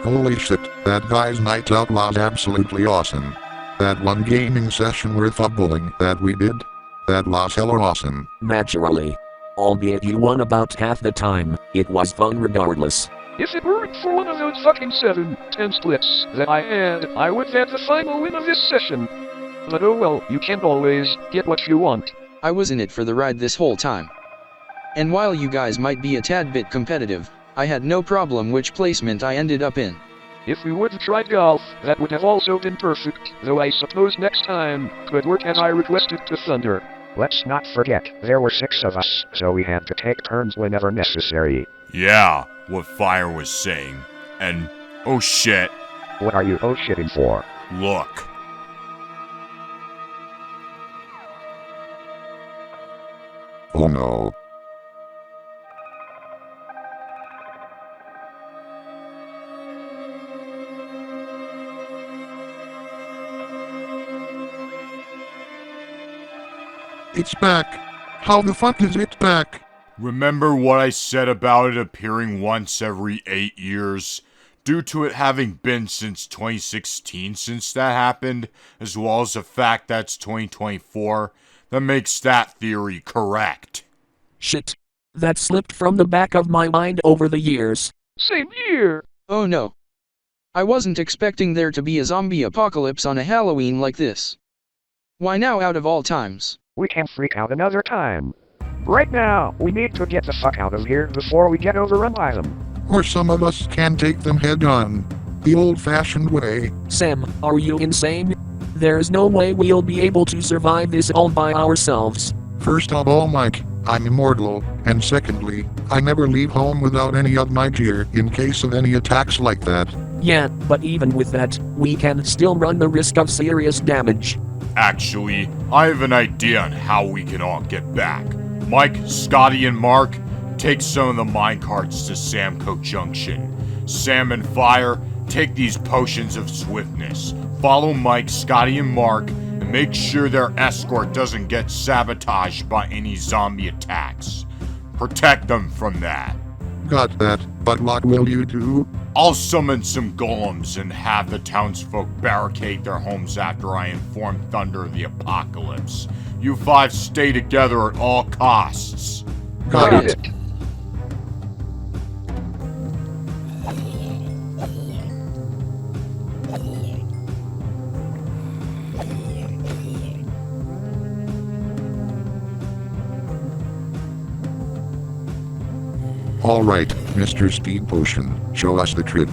Holy shit, that guy's night out was absolutely awesome. That one gaming session worth of bowling that we did, that was hella awesome. Naturally. Albeit you won about half the time, it was fun regardless. If it weren't for one of those fucking 7-10 splits that I had, I would have the final win of this session. But oh well, you can't always get what you want. I was in it for the ride this whole time. And while you guys might be a tad bit competitive, I had no problem which placement I ended up in. If we would have tried golf, that would have also been perfect, though I suppose next time could work as I requested to Thunder. Let's not forget, there were 6 of us, so we had to take turns whenever necessary. Yeah, what Fire was saying. And, oh shit. What are you oh shitting for? Look. Oh no. It's back. How the fuck is it back? Remember what I said about it appearing once every 8 years? Due to it having been since 2016 since that happened, as well as the fact that's 2024, that makes that theory correct. Shit. That slipped from the back of my mind over the years. Same here! Oh no. I wasn't expecting there to be a zombie apocalypse on a Halloween like this. Why now out of all times? We can freak out another time. Right now, we need to get the fuck out of here before we get overrun by them. Or some of us can take them head on. The old-fashioned way. Sam, are you insane? There's no way we'll be able to survive this all by ourselves. First of all, Mike, I'm immortal, and secondly, I never leave home without any of my gear in case of any attacks like that. Yeah, but even with that, we can still run the risk of serious damage. Actually, I have an idea on how we can all get back. Mike, Scotty, and Mark, take some of the minecarts to Samco Junction. Sam and Fire, take these potions of swiftness. Follow Mike, Scotty, and Mark, and make sure their escort doesn't get sabotaged by any zombie attacks. Protect them from that. Got that, but what will you do? I'll summon some golems and have the townsfolk barricade their homes after I inform Thunder of the apocalypse. You 5 stay together at all costs. Got it. All right, Mr. Speed Potion, show us the trick.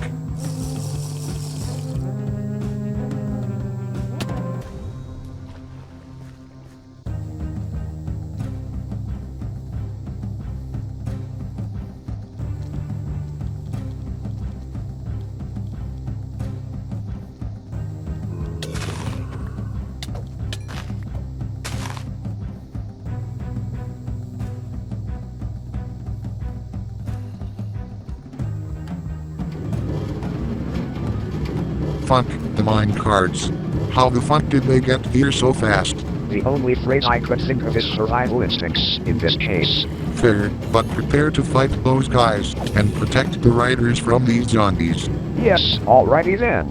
Fuck, the mine cards. How the fuck did they get here so fast? The only phrase I could think of is survival instincts in this case. Fair, but prepare to fight those guys, and protect the riders from these zombies. Yes, alrighty then.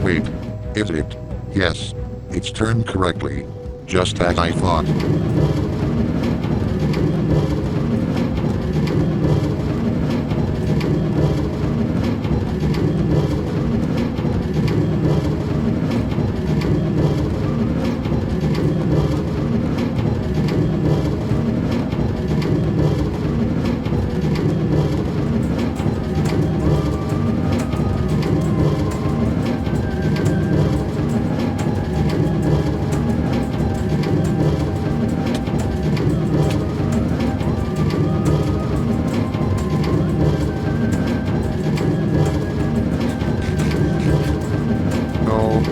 Wait, is it? Yes, it's turned correctly. Just as I thought.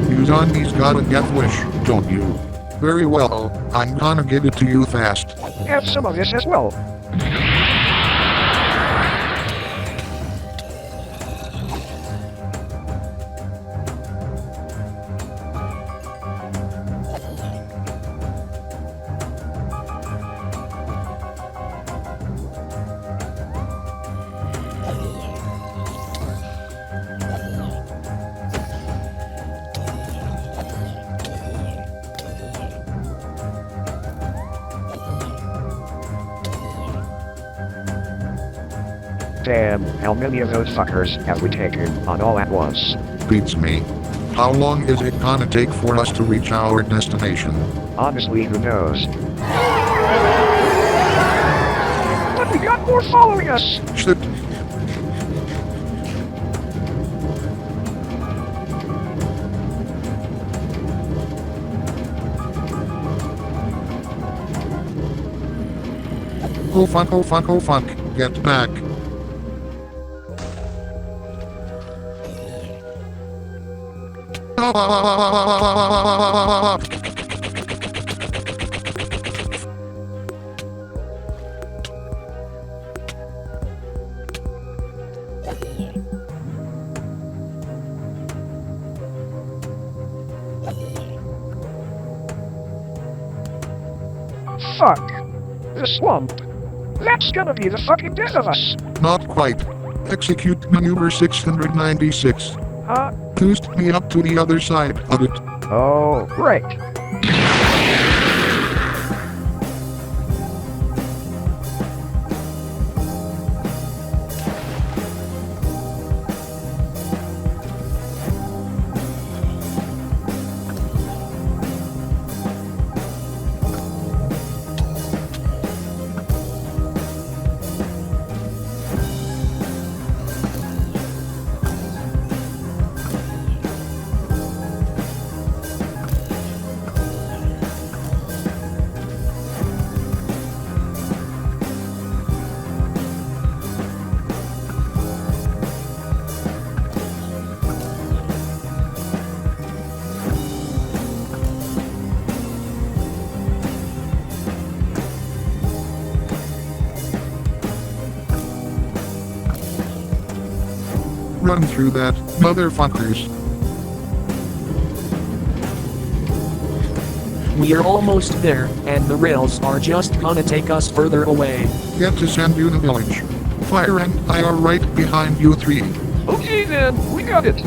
You zombies got a death wish, don't you? Very well, I'm gonna give it to you fast. Have some of this as well. Damn, how many of those fuckers have we taken on all at once? Beats me. How long is it gonna take for us to reach our destination? Honestly, who knows? But we got more following us! Shit. Oh fuck, oh fuck, oh fuck. Get back. Fuck! The swamp! That's gonna be the fucking death of us! Not quite. Execute maneuver 696. Huh? Boost me up to the other side of it. Oh, great. Run through that, motherfuckers. We're almost there, and the rails are just gonna take us further away. Get to Sand Dune Village. Fire and I are right behind you three. Okay then, we got it.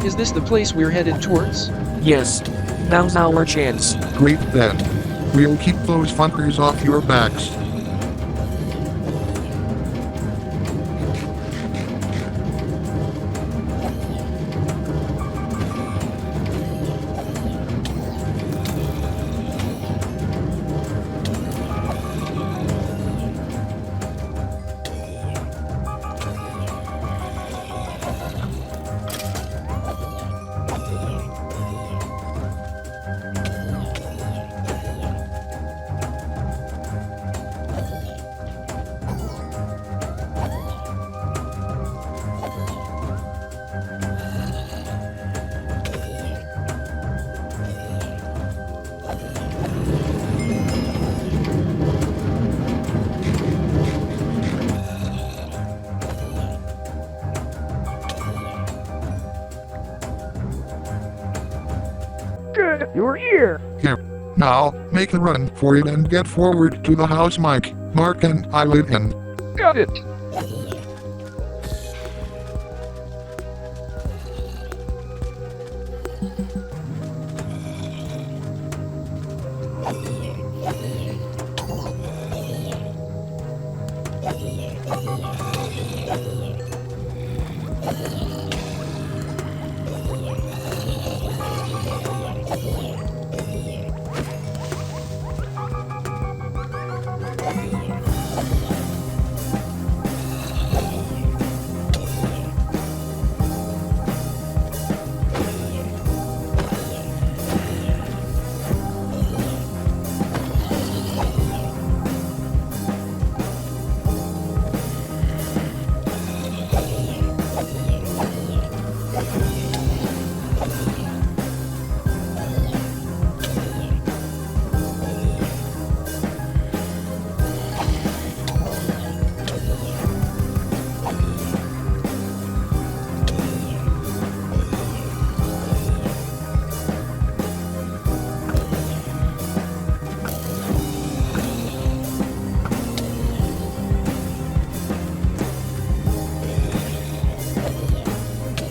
Is this the place we're headed towards? Yes. Now's our chance. Great then. We'll keep those fuckers off your backs. Good, you're here. Here. Now, make a run for it and get forward to the house Mike, Mark and I live in. Got it.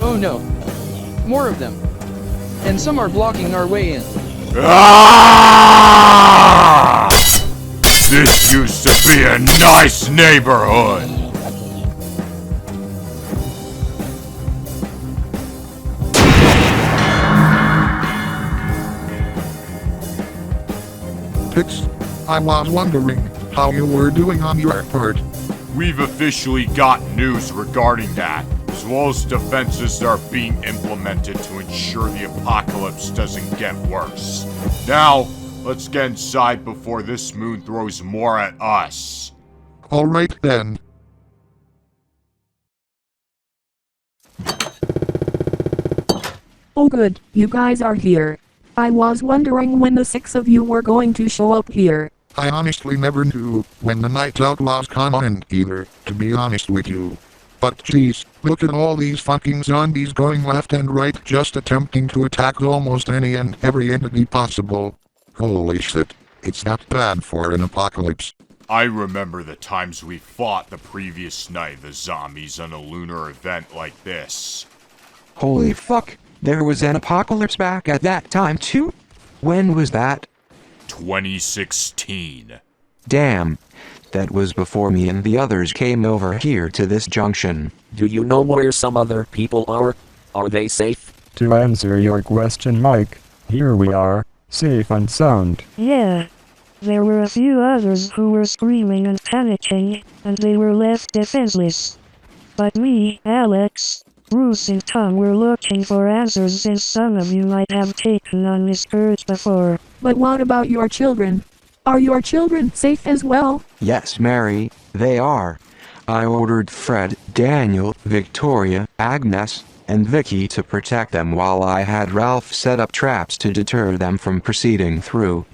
Oh no. More of them. And some are blocking our way in. Ah! This used to be a nice neighborhood. Pix, I was wondering how you were doing on your part. We've officially got news regarding that, as well as defenses that are being implemented to ensure the apocalypse doesn't get worse. Now, let's get inside before this moon throws more at us. Alright then. Oh good, you guys are here. I was wondering when the 6 of you were going to show up here. I honestly never knew when the Night Outlaws come on either, to be honest with you. But geez, look at all these fucking zombies going left and right just attempting to attack almost any and every entity possible. Holy shit, it's that bad for an apocalypse. I remember the times we fought the previous night the zombies on a lunar event like this. Holy fuck, there was an apocalypse back at that time too? When was that? 2016. Damn. That was before me and the others came over here to this junction. Do you know where some other people are? Are they safe? To answer your question, Mike, here we are, safe and sound. Yeah. There were a few others who were screaming and panicking, and they were left defenseless. But me, Alex, Bruce and Tom were looking for answers since some of you might have taken on this earth before. But what about your children? Are your children safe as well? Yes, Mary, they are. I ordered Fred, Daniel, Victoria, Agnes, and Vicky to protect them while I had Ralph set up traps to deter them from proceeding through.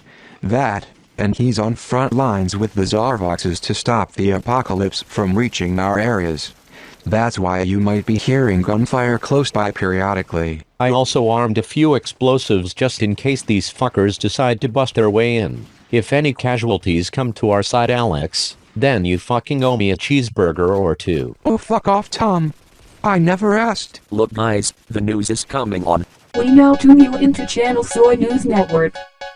That, and he's on front lines with the Zarvoxes to stop the apocalypse from reaching our areas. That's why you might be hearing gunfire close by periodically. I also armed a few explosives just in case these fuckers decide to bust their way in. If any casualties come to our side, Alex, then you fucking owe me a cheeseburger or two. Oh, fuck off, Tom. I never asked. Look guys, the news is coming on. We now tune you into Channel Soy News Network.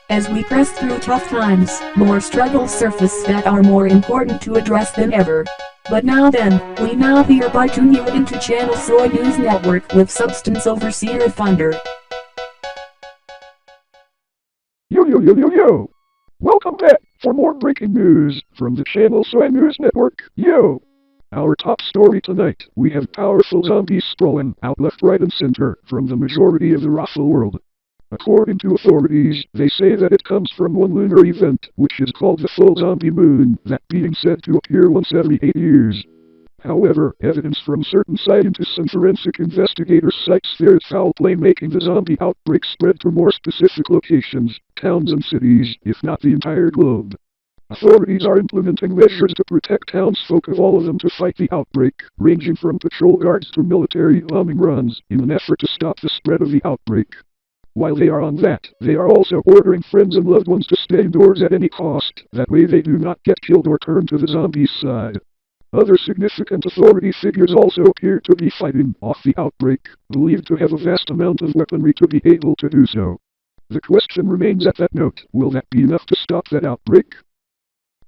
As we press through tough times, more struggles surface that are more important to address than ever. But now then, we now hereby tune you into Channel Soy News Network with Substance Overseer Thunder. Yo! Welcome back for more breaking news from the Channel Soy News Network. Yo! Our top story tonight, we have powerful zombies sprawling out left, right, and center from the majority of the Raffle world. According to authorities, they say that it comes from one lunar event, which is called the full zombie moon, that being said to appear once every 8 years. However, evidence from certain scientists and forensic investigators cites there is foul play making the zombie outbreak spread to more specific locations, towns and cities, if not the entire globe. Authorities are implementing measures to protect townsfolk of all of them to fight the outbreak, ranging from patrol guards to military bombing runs, in an effort to stop the spread of the outbreak. While they are on that, they are also ordering friends and loved ones to stay indoors at any cost, that way they do not get killed or turn to the zombies' side. Other significant authority figures also appear to be fighting off the outbreak, believed to have a vast amount of weaponry to be able to do so. The question remains at that note, will that be enough to stop that outbreak?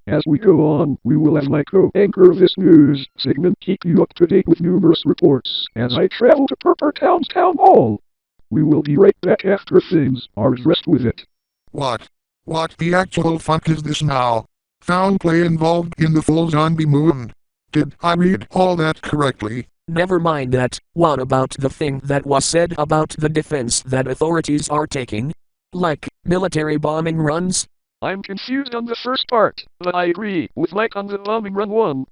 As we go on, we will have my co-anchor of this news segment keep you up to date with numerous reports as I travel to Purpur Town's town hall. We will be right back after things are addressed with it. What the actual fuck is this now? Foul play involved in the full zombie moon. Did I read all that correctly? Never mind that, what about the thing that was said about the defense that authorities are taking? Like, military bombing runs? I'm confused on the first part, but I agree with Mike on the bombing run one.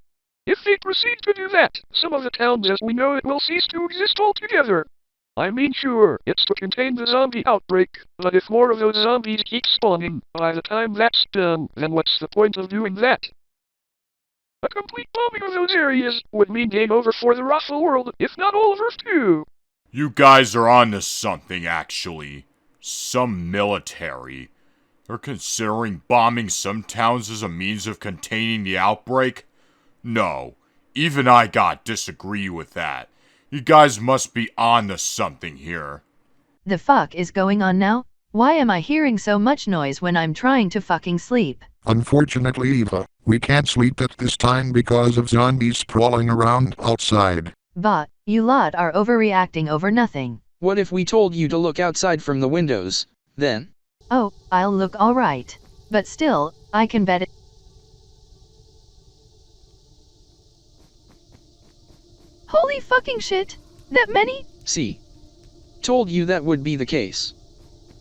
If they proceed to do that, some of the towns as we know it will cease to exist altogether. I mean sure, it's to contain the zombie outbreak, but if more of those zombies keep spawning, by the time that's done, then what's the point of doing that? A complete bombing of those areas would mean game over for the Raffle world, if not all of Earth too. You guys are onto something, actually. Some military. They're considering bombing some towns as a means of containing the outbreak? No, even I disagree with that. You guys must be on to something here. The fuck is going on now? Why am I hearing so much noise when I'm trying to fucking sleep? Unfortunately, Eva, we can't sleep at this time because of zombies sprawling around outside. But, you lot are overreacting over nothing. What if we told you to look outside from the windows, then? Oh, I'll look alright. But still, I can bet it. Holy fucking shit! That many? See. Told you that would be the case.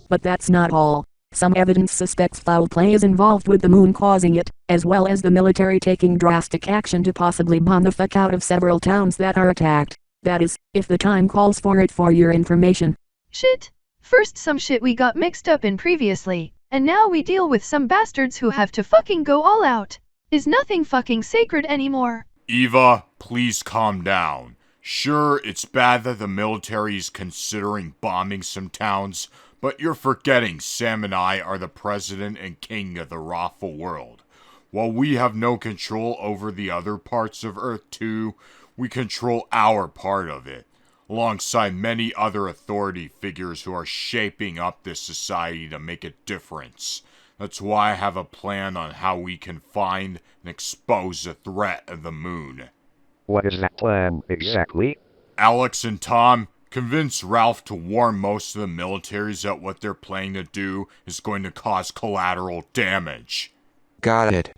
But that's not all. Some evidence suspects foul play is involved with the moon causing it, as well as the military taking drastic action to possibly bomb the fuck out of several towns that are attacked. That is, if the time calls for it, for your information. Shit. First some shit we got mixed up in previously, and now we deal with some bastards who have to fucking go all out. Is nothing fucking sacred anymore. Eva, please calm down. Sure, it's bad that the military is considering bombing some towns, but you're forgetting Sam and I are the president and king of the lawful world. While we have no control over the other parts of Earth too, we control our part of it, alongside many other authority figures who are shaping up this society to make a difference. That's why I have a plan on how we can find and expose the threat of the moon. What is that plan, exactly? Alex and Tom, convince Ralph to warn most of the militaries that what they're planning to do is going to cause collateral damage. Got it.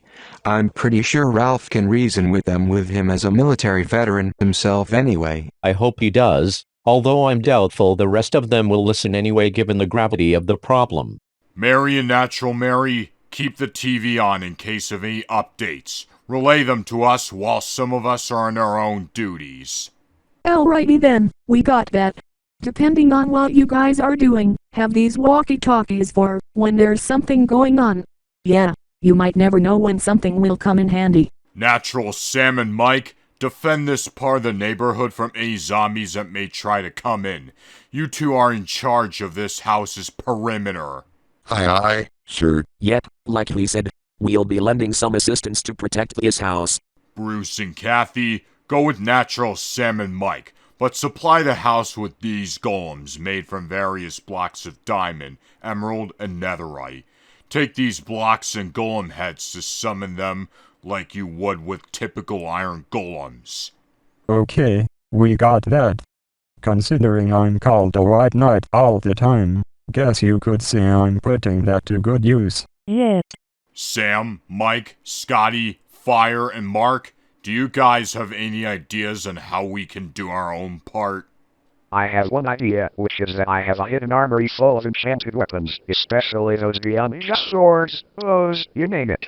I'm pretty sure Ralph can reason with him as a military veteran himself anyway. I hope he does, although I'm doubtful the rest of them will listen anyway given the gravity of the problem. Mary and Natural Mary, keep the TV on in case of any updates. Relay them to us while some of us are on our own duties. Alrighty then, we got that. Depending on what you guys are doing, have these walkie-talkies for when there's something going on. Yeah, you might never know when something will come in handy. Natural Sam and Mike, defend this part of the neighborhood from any zombies that may try to come in. You two are in charge of this house's perimeter. Aye aye, sir. Yep, like we said, we'll be lending some assistance to protect this house. Bruce and Kathy, go with Natural Sam and Mike, but supply the house with these golems made from various blocks of diamond, emerald, and netherite. Take these blocks and golem heads to summon them like you would with typical iron golems. Okay, we got that. Considering I'm called a white knight all the time, guess you could say I'm putting that to good use. Yep. Sam, Mike, Scotty, Fire, and Mark, do you guys have any ideas on how we can do our own part? I have one idea, which is that I have a hidden armory full of enchanted weapons, especially those beyond just swords, bows, you name it.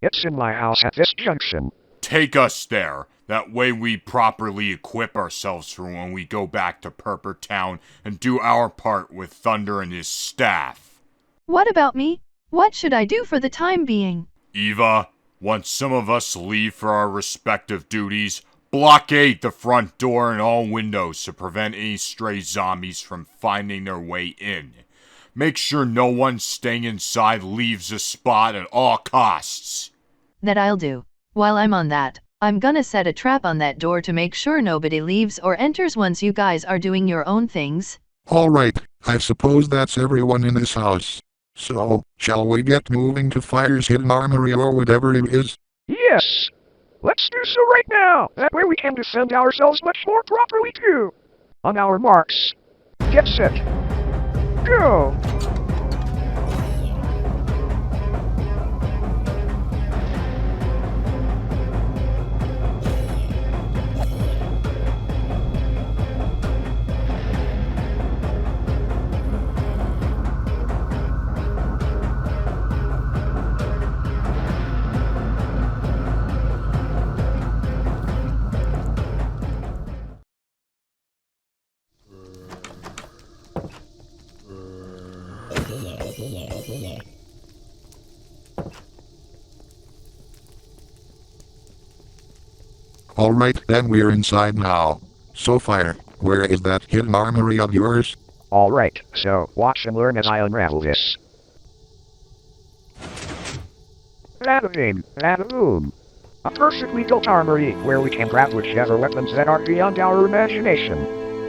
It's in my house at this junction. Take us there. That way we properly equip ourselves for when we go back to Purpur Town and do our part with Thunder and his staff. What about me? What should I do for the time being? Eva, once some of us leave for our respective duties, blockade the front door and all windows to prevent any stray zombies from finding their way in. Make sure no one staying inside leaves the spot at all costs. That I'll do. While I'm on that, I'm gonna set a trap on that door to make sure nobody leaves or enters once you guys are doing your own things. Alright, I suppose that's everyone in this house. So, shall we get moving to Fire's hidden armory or whatever it is? Yes! Let's do so right now! That way we can defend ourselves much more properly too! On our marks. Get set. Go! Alright then, we're inside now. So Fire, where is that hidden armory of yours? Alright, so watch and learn as I unravel this. Bada bing, bada boom. A perfectly built armory where we can grab whichever weapons that are beyond our imagination.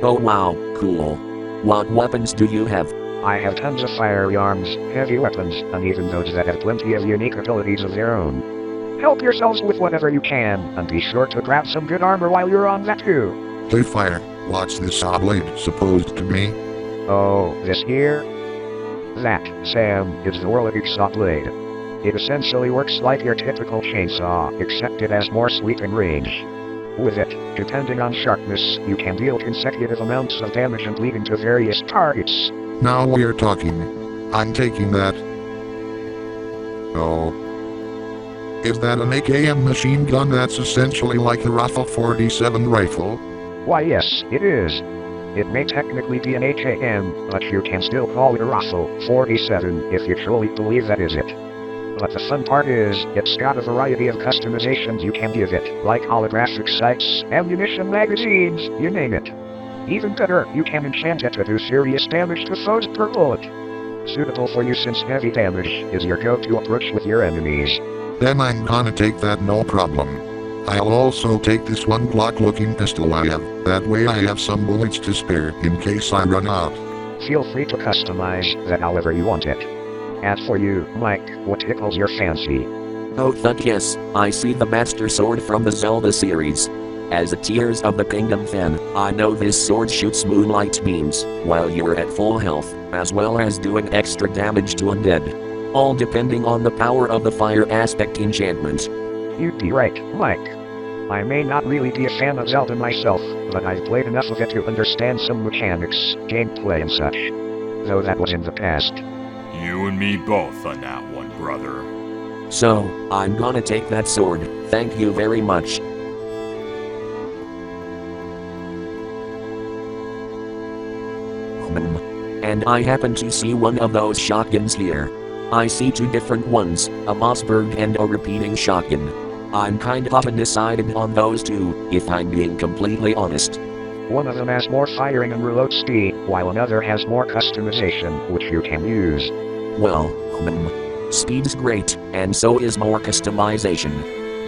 Oh wow, cool. What weapons do you have? I have tons of firearms, heavy weapons, and even those that have plenty of unique abilities of their own. Help yourselves with whatever you can, and be sure to grab some good armor while you're on that too. Hey Fire, what's this saw blade supposed to me? Oh, this here? That, Sam, is the Whirligig saw blade. It essentially works like your typical chainsaw, except it has more sweeping range. With it, depending on sharpness, you can deal consecutive amounts of damage and leading to various targets. Now we're talking. I'm taking that. Oh. Is that an AKM machine gun that's essentially like the Rifle 47 rifle? Why yes, it is. It may technically be an HAM, but you can still call it a Rifle 47 if you truly believe that is it. But the fun part is, it's got a variety of customizations you can give it, like holographic sights, ammunition magazines, you name it. Even better, you can enchant it to do serious damage to foes per bullet. Suitable for you since heavy damage is your go-to approach with your enemies. Then I'm gonna take that no problem. I'll also take this one Glock-looking pistol I have, that way I have some bullets to spare in case I run out. Feel free to customize that however you want it. As for you, Mike, what tickles your fancy? Oh fuck yes, I see the Master Sword from the Zelda series. As a Tears of the Kingdom fan, I know this sword shoots moonlight beams, while you're at full health, as well as doing extra damage to undead. All depending on the power of the fire aspect enchantment. You'd be right, Mike. I may not really be a fan of Zelda myself, but I've played enough of it to understand some mechanics, gameplay and such. Though that was in the past. You and me both on that one, brother. So, I'm gonna take that sword, thank you very much. And I happen to see one of those shotguns here. I see two different ones, a Mossberg and a repeating shotgun. I'm kind of undecided on those two, if I'm being completely honest. One of them has more firing and reload speed, while another has more customization, which you can use. Well, speed's great, and so is more customization.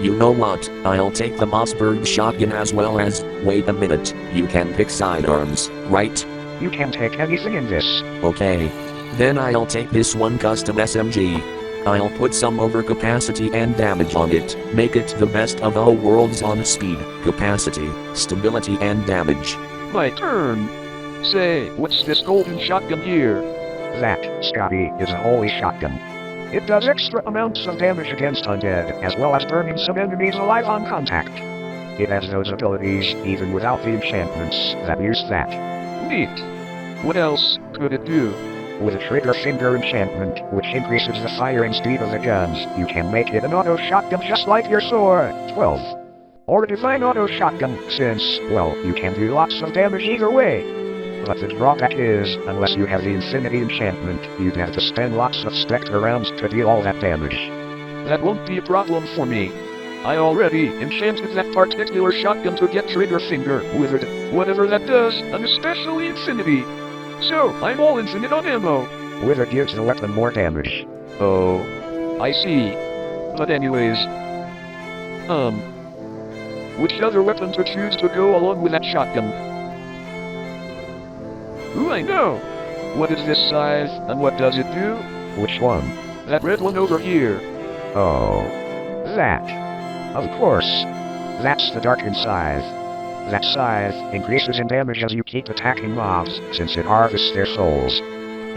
You know what, I'll take the Mossberg shotgun as well as, wait a minute, you can pick sidearms, right? You can take anything in this. Okay. Then I'll take this one custom SMG. I'll put some overcapacity and damage on it, make it the best of all worlds on speed, capacity, stability and damage. My turn. Say, what's this golden shotgun here? That, Scotty, is a holy shotgun. It does extra amounts of damage against undead, as well as burning some enemies alive on contact. It has those abilities, even without the enchantments, that use that. Neat. What else could it do? With a trigger finger enchantment, which increases the firing speed of the guns, you can make it an auto shotgun just like your sword, 12. Or a divine auto shotgun, since, well, you can do lots of damage either way. But the drawback is, unless you have the infinity enchantment, you'd have to spend lots of Spectre rounds to deal all that damage. That won't be a problem for me. I already enchanted that particular shotgun to get trigger finger, withered, whatever that does, and especially infinity. So, I'm all infinite on ammo. Wither gives the weapon more damage. Oh, I see. But anyways, which other weapon to choose to go along with that shotgun? Ooh, I know. What is this scythe, and what does it do? Which one? That red one over here. Oh, that. Of course. That's the Darkened Scythe. That scythe increases in damage as you keep attacking mobs, since it harvests their souls.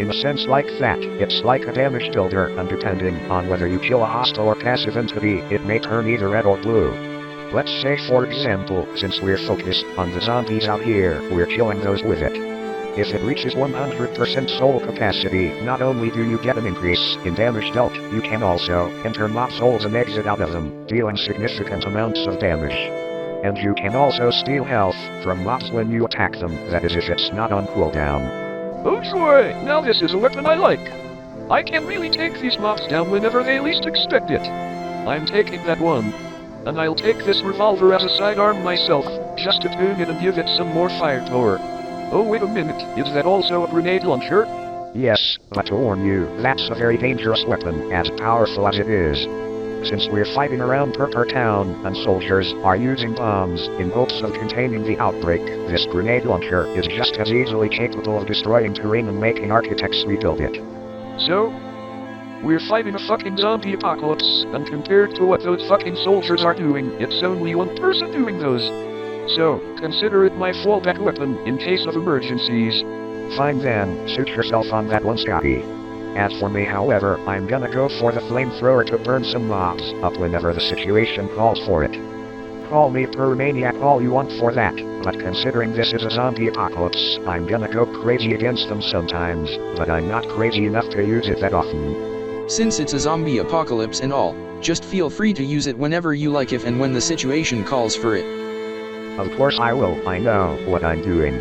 In a sense like that, it's like a damage builder, and depending on whether you kill a hostile or passive entity, it may turn either red or blue. Let's say for example, since we're focused on the zombies out here, we're killing those with it. If it reaches 100% soul capacity, not only do you get an increase in damage dealt, you can also enter mob souls and exit out of them, dealing significant amounts of damage. And you can also steal health from mobs when you attack them, that is if it's not on cooldown. Oh joy, now this is a weapon I like. I can really take these mobs down whenever they least expect it. I'm taking that one. And I'll take this revolver as a sidearm myself, just to tune it and give it some more firepower. Oh wait a minute, is that also a grenade launcher? Yes, but to warn you, that's a very dangerous weapon, as powerful as it is. since we're fighting around Purpur Town and soldiers are using bombs in hopes of containing the outbreak, this grenade launcher is just as easily capable of destroying terrain and making architects rebuild it. So, we're fighting a fucking zombie apocalypse, and compared to what those fucking soldiers are doing, it's only one person doing those. So, consider it my fallback weapon in case of emergencies. Fine then, shoot yourself on that one, Scotty. As for me, however, I'm gonna go for the flamethrower to burn some mobs up whenever the situation calls for it. Call me Pyromaniac all you want for that, but considering this is a zombie apocalypse, I'm gonna go crazy against them sometimes, but I'm not crazy enough to use it that often. Since it's a zombie apocalypse and all, just feel free to use it whenever you like if and when the situation calls for it. Of course I will, I know what I'm doing.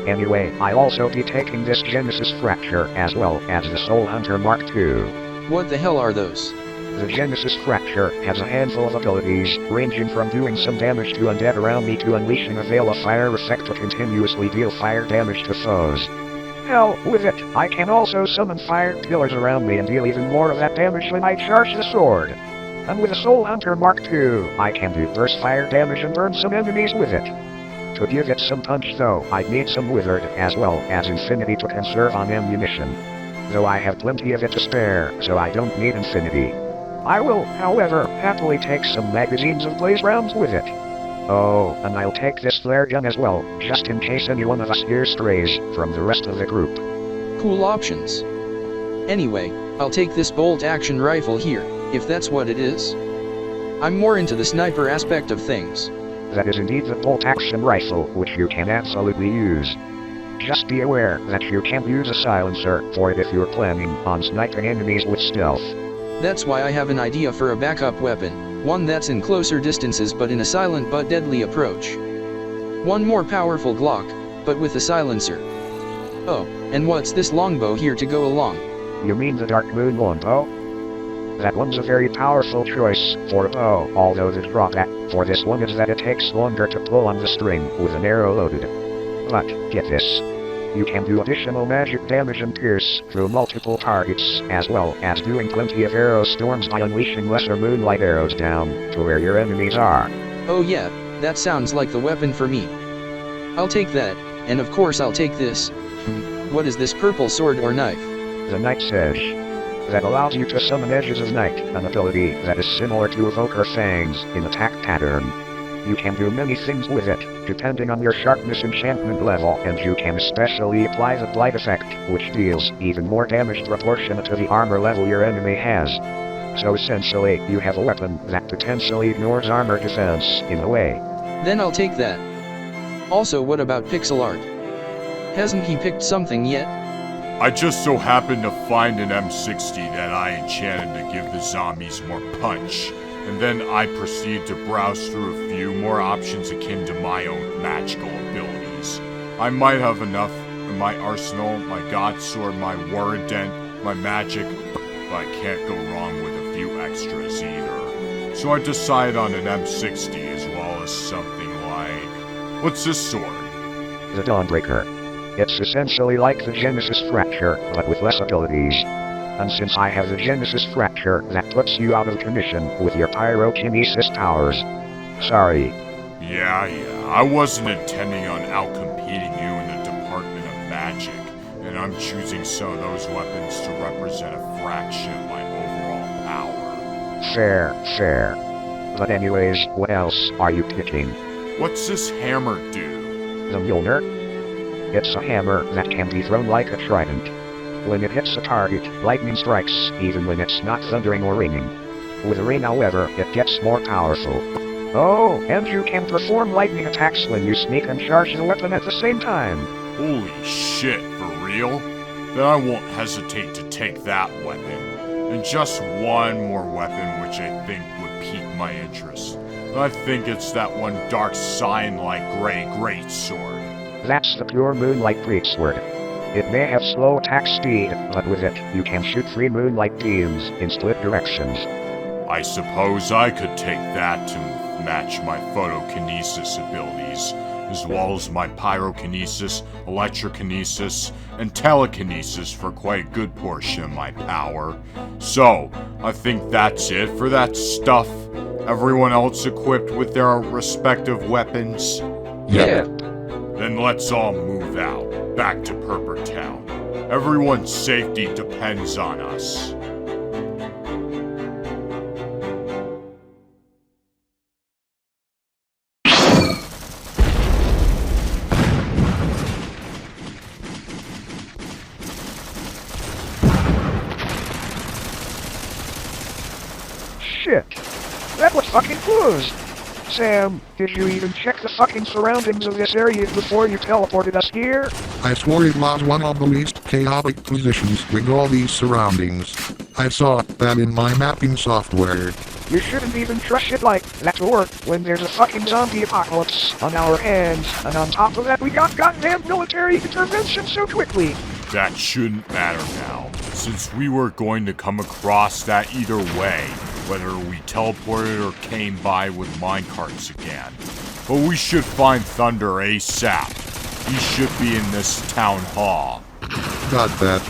Anyway, I'll also be taking this Genesis Fracture as well as the Soul Hunter Mark II. What the hell are those? The Genesis Fracture has a handful of abilities, ranging from doing some damage to undead around me to unleashing a Veil of Fire effect to continuously deal fire damage to foes. Hell with it, I can also summon fire pillars around me and deal even more of that damage when I charge the sword. And with the Soul Hunter Mark II, I can do burst fire damage and burn some enemies with it. To give it some punch though, I'd need some Withered as well as Infinity to conserve on ammunition. Though I have plenty of it to spare, so I don't need Infinity. I will, however, happily take some magazines of blaze rounds with it. Oh, and I'll take this flare gun as well, just in case any one of us here strays from the rest of the group. Cool options. Anyway, I'll take this bolt-action rifle here, if that's what it is. I'm more into the sniper aspect of things. That is indeed the bolt-action rifle, which you can absolutely use. Just be aware that you can't use a silencer for it if you're planning on sniping enemies with stealth. That's why I have an idea for a backup weapon, one that's in closer distances but in a silent but deadly approach. One more powerful Glock, but with a silencer. Oh, and what's this longbow here to go along? You mean the Dark Moon longbow? That one's a very powerful choice for a bow, although the drawback for this one is that it takes longer to pull on the string with an arrow loaded. But, get this. You can do additional magic damage and pierce through multiple targets, as well as doing plenty of arrow storms by unleashing lesser moonlight arrows down to where your enemies are. Oh yeah, that sounds like the weapon for me. I'll take that, and of course I'll take this. What is this purple sword or knife? The Knight's Edge. That allows you to summon Edges of Night, an ability that is similar to Evoker Fangs in attack pattern. You can do many things with it, depending on your sharpness enchantment level, and you can especially apply the Blight effect, which deals even more damage proportionate to the armor level your enemy has. So essentially, you have a weapon that potentially ignores armor defense, in a way. Then I'll take that. Also, what about Pixelart? Hasn't he picked something yet? I just so happened to find an M60 that I enchanted to give the zombies more punch, and then I proceed to browse through a few more options akin to my own magical abilities. I might have enough in my arsenal, my god sword, my warrant dent, my magic, but I can't go wrong with a few extras either. So I decided on an M60 as well as something like... What's this sword? The Dawnbreaker. It's essentially like the Genesis Fracture, but with less abilities. And since I have the Genesis Fracture, that puts you out of commission with your pyrokinesis powers. Sorry. Yeah, I wasn't intending on outcompeting you in the Department of Magic, and I'm choosing some of those weapons to represent a fraction of my overall power. Fair. But anyways, what else are you picking? What's this hammer do? The Mjolnir? It's a hammer that can be thrown like a trident. When it hits a target, lightning strikes, even when it's not thundering or raining. With rain, however, it gets more powerful. Oh, and you can perform lightning attacks when you sneak and charge the weapon at the same time. Holy shit, for real? Then I won't hesitate to take that weapon. And just one more weapon which I think would pique my interest. I think it's that one dark sign-like gray greatsword. That's the pure Moonlight Greatsword. It may have slow attack speed, but with it, you can shoot 3 moonlight beams in split directions. I suppose I could take that to match my photokinesis abilities, as well as my pyrokinesis, electrokinesis, and telekinesis for quite a good portion of my power. So, I think that's it for that stuff. Everyone else equipped with their respective weapons? Yeah. Then let's all move out, back to Purpur Town. Everyone's safety depends on us. Shit! That was fucking close! Sam, did you even check the fucking surroundings of this area before you teleported us here? I swore it was one of the least chaotic positions with all these surroundings. I saw that in my mapping software. You shouldn't even trust shit like that to work when there's a fucking zombie apocalypse on our hands, and on top of that we got goddamn military intervention so quickly. That shouldn't matter now, since we were going to come across that either way, whether we teleported or came by with minecarts again. But we should find Thunder ASAP. He should be in this town hall. Got that.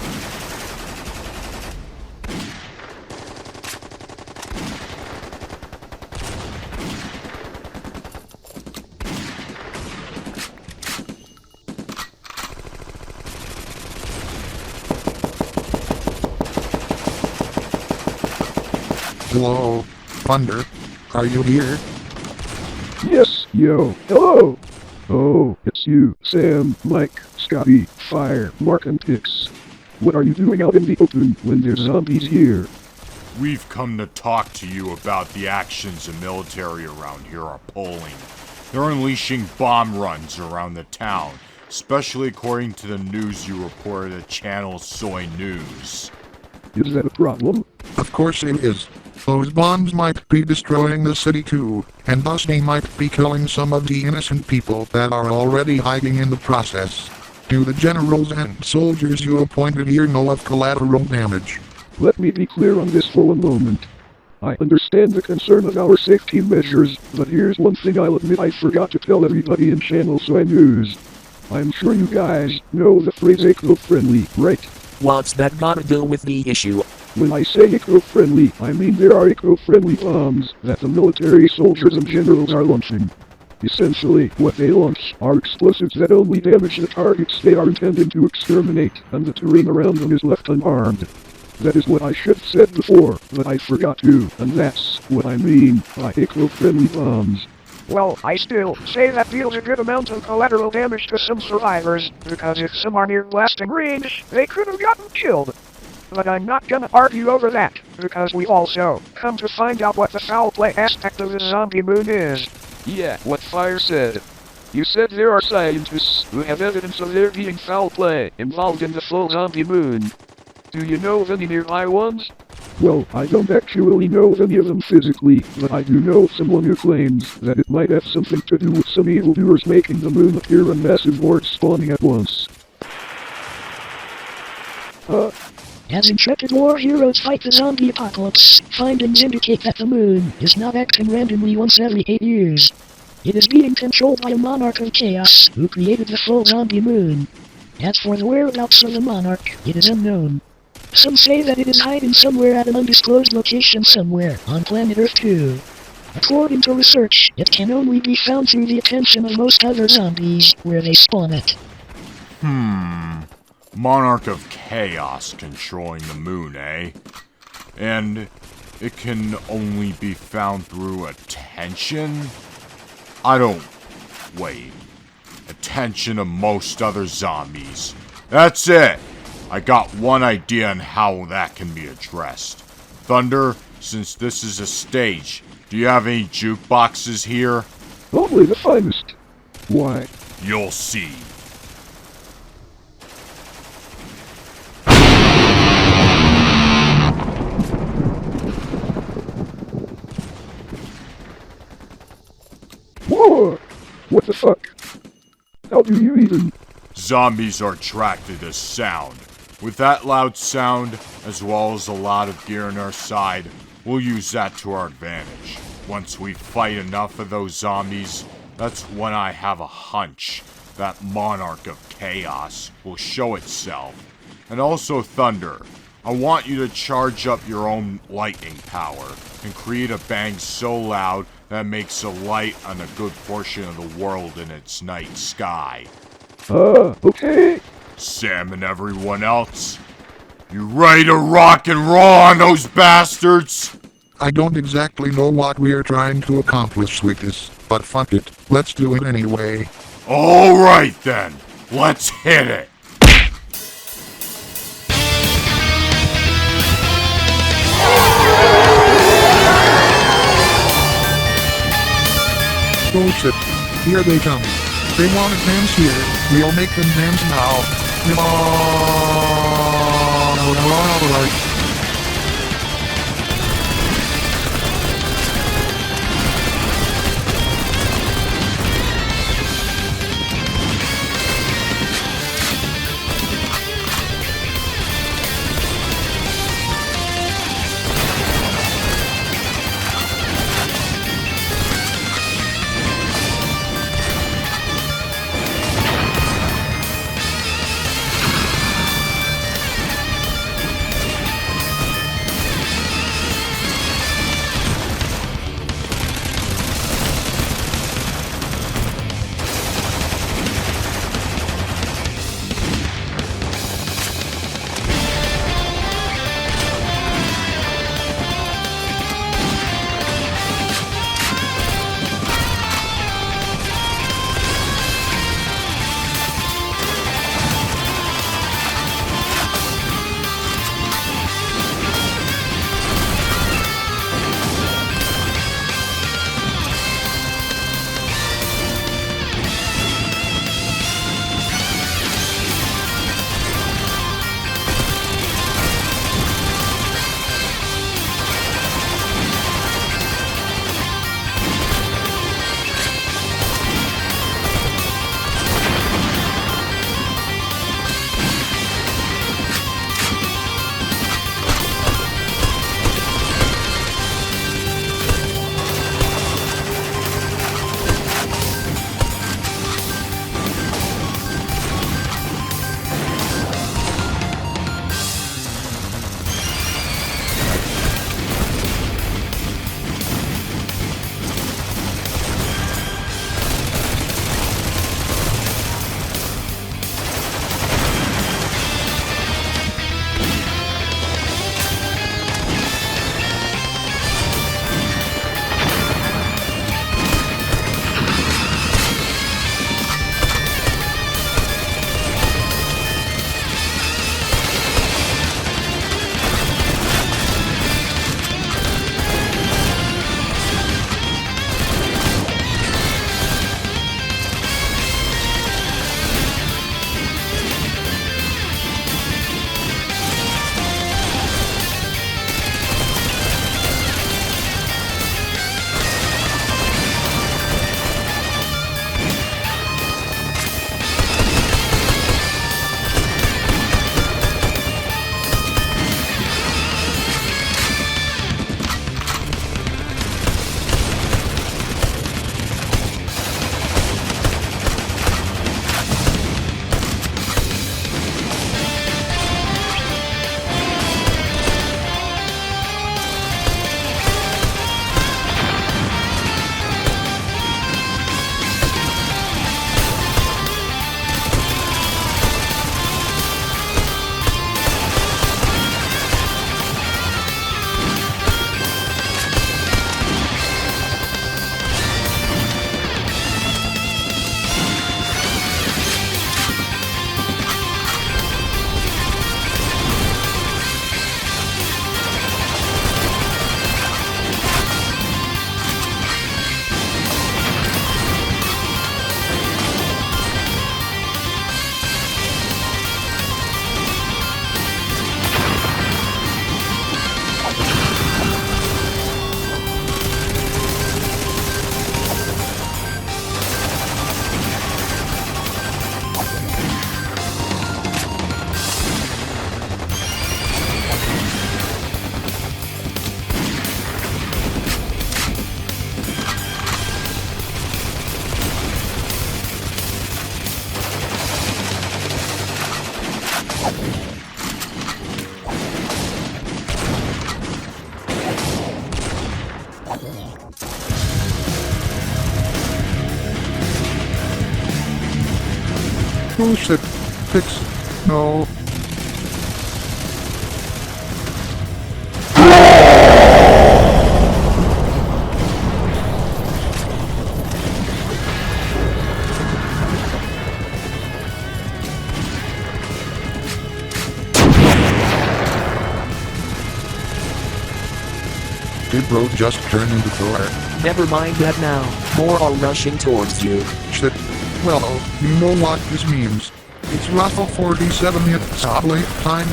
Hello, Thunder. Are you here? Yes, yo, hello! Oh, it's you, Sam, Mike, Scotty, Fire, Mark, and Pix. What are you doing out in the open when there's zombies here? We've come to talk to you about the actions the military around here are pulling. They're unleashing bomb runs around the town, especially according to the news you reported at Channel Soy News. Is that a problem? Of course it is. Those bombs might be destroying the city too, and thus they might be killing some of the innocent people that are already hiding in the process. Do the generals and soldiers you appointed here know of collateral damage? Let me be clear on this for a moment. I understand the concern of our safety measures, but here's one thing I'll admit I forgot to tell everybody in Channel Soy News. I'm sure you guys know the phrase eco-friendly, right? What's that got to do with the issue? When I say eco-friendly, I mean there are eco-friendly bombs that the military soldiers and generals are launching. Essentially, what they launch are explosives that only damage the targets they are intended to exterminate, and the terrain around them is left unharmed. That is what I should have said before, but I forgot to, and that's what I mean by eco-friendly bombs. Well, I still say that deals a good amount of collateral damage to some survivors, because if some are near blasting range, they could have gotten killed. But I'm not gonna argue over that, because we also come to find out what the foul play aspect of the zombie moon is. Yeah, what Fire said. You said there are scientists who have evidence of there being foul play involved in the full zombie moon. Do you know of any nearby ones? Well, I don't actually know of any of them physically, but I do know someone who claims that it might have something to do with some evildoers making the moon appear in massive hordes spawning at once. As intrepid war heroes fight the zombie apocalypse, findings indicate that the moon is not acting randomly once every 8 years. It is being controlled by a monarch of chaos, who created the full zombie moon. As for the whereabouts of the monarch, it is unknown. Some say that it is hiding somewhere at an undisclosed location somewhere on planet Earth 2. According to research, it can only be found through the attention of most other zombies, where they spawn it. Monarch of Chaos controlling the moon, eh? And it can only be found through attention? Wait. Attention of most other zombies. That's it! I got one idea on how that can be addressed. Thunder, since this is a stage, do you have any jukeboxes here? Only the finest. Why? You'll see. Whoa! What the fuck? How do you even... Zombies are attracted to sound. With that loud sound, as well as a lot of gear on our side, we'll use that to our advantage. Once we fight enough of those zombies, That's when I have a hunch that Monarch of Chaos will show itself. And also Thunder. I want you to charge up your own lightning power and create a bang so loud that makes a light on a good portion of the world in its night sky. Okay. Sam and everyone else, you ready to rock and roll on those bastards? I don't exactly know what we're trying to accomplish with this, but fuck it, let's do it anyway. Alright then, let's hit it! Oh shit, here they come. They wanted names here, we'll make them names now. Alright. Oh shit. Fix. No. Did bro just turn into Thor? Never mind that now. More are rushing towards you. Shit. Well, you know what this means. It's Raffle 47 hit Saga time.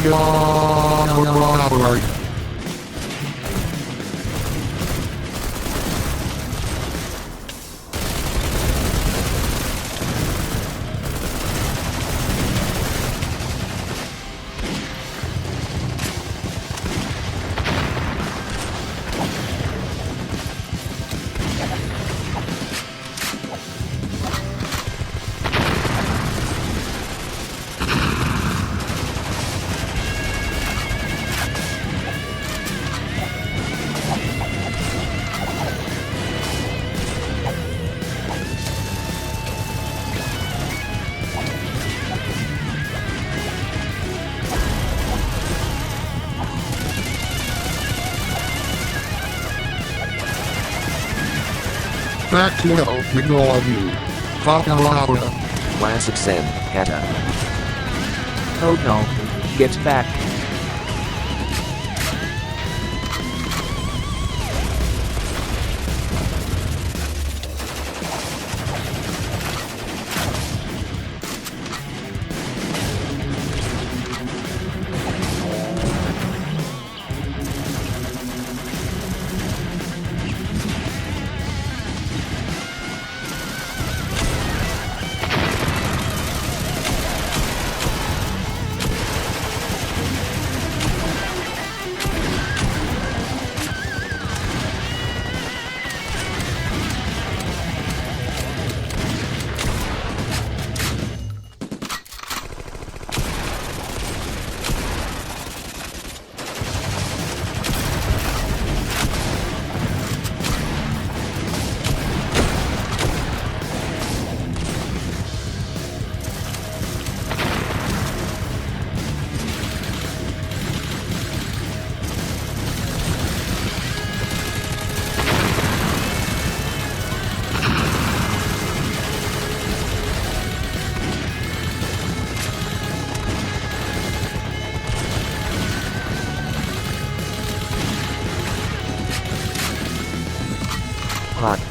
Back to hell with all of you. Fakalabra. Classic Sen, Hata. Oh no. Get back.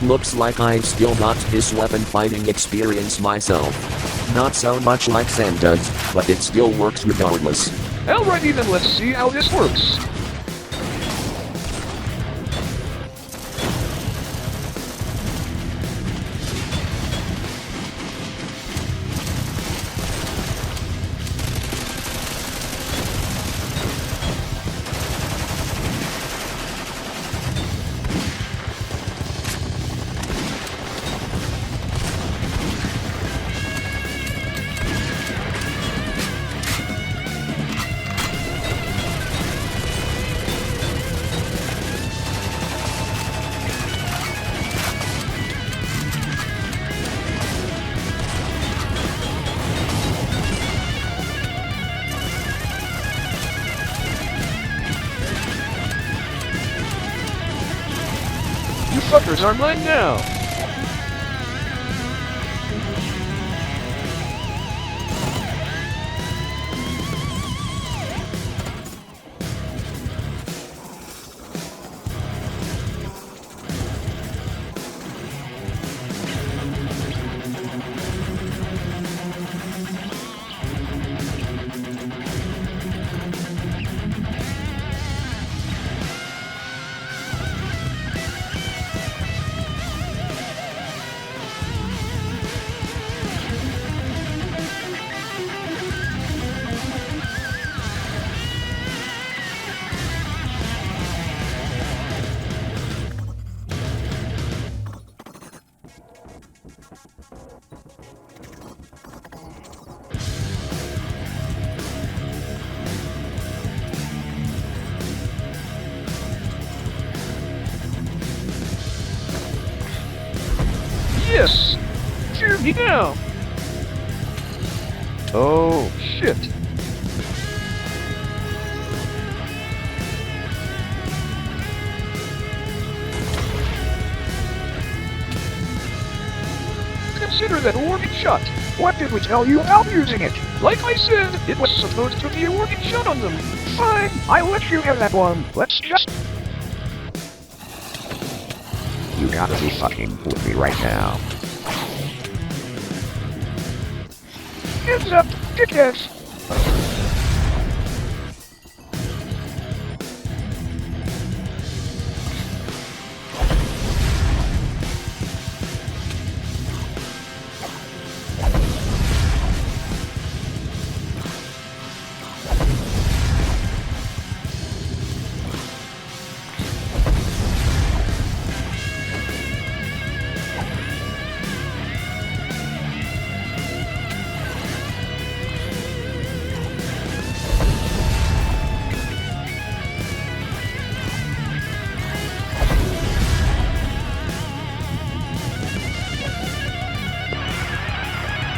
Looks like I've still got this weapon fighting experience myself. Not so much like Sen does, but it still works regardless. Alrighty then, let's see how this works. Fuckers are mine now! Oh, shit. Consider that a warning shot. What did we tell you about using it? Like I said, it was supposed to be a warning shot on them. Fine, I'll let you have that one. Let's just... You gotta be fucking with me right now. Heads up, dickheads!